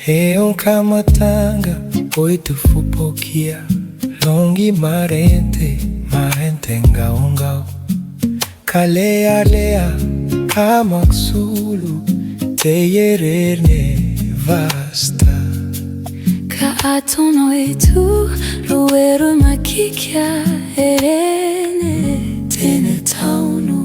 Heon kamatanga oito fupokia longi marente ngao ngao kalea lea kamaksulu teyererne vasta ka atono etu rueru makikia erene tene taunu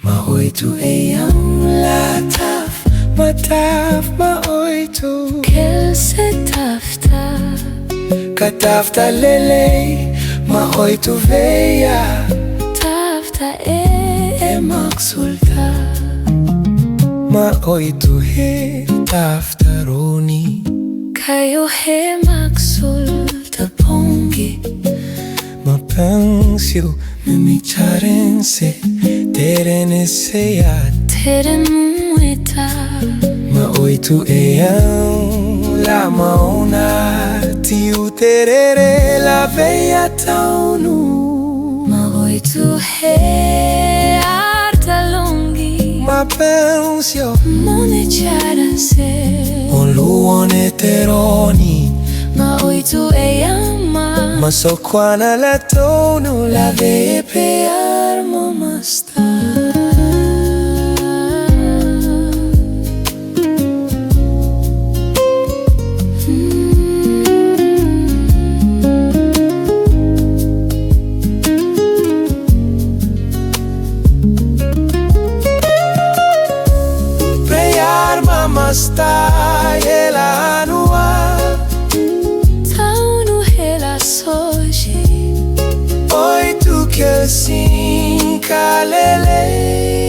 ma oito eyam lataf mataf ma oito kelse tafta katafta lele ma oito veia tafta maksulta ma oito he tafta roni kayo he maksulta pongi ma pensio mimicharense tereneseya teremueta ma oito eyam la maona tiu terere la veia taunu ma oito he artalongi ma pensio monecharense on luone teroni ma oito eyama ma sokwana la tono la veia pe armo masta Masta hela anua taunu hela soji oito que cinca lele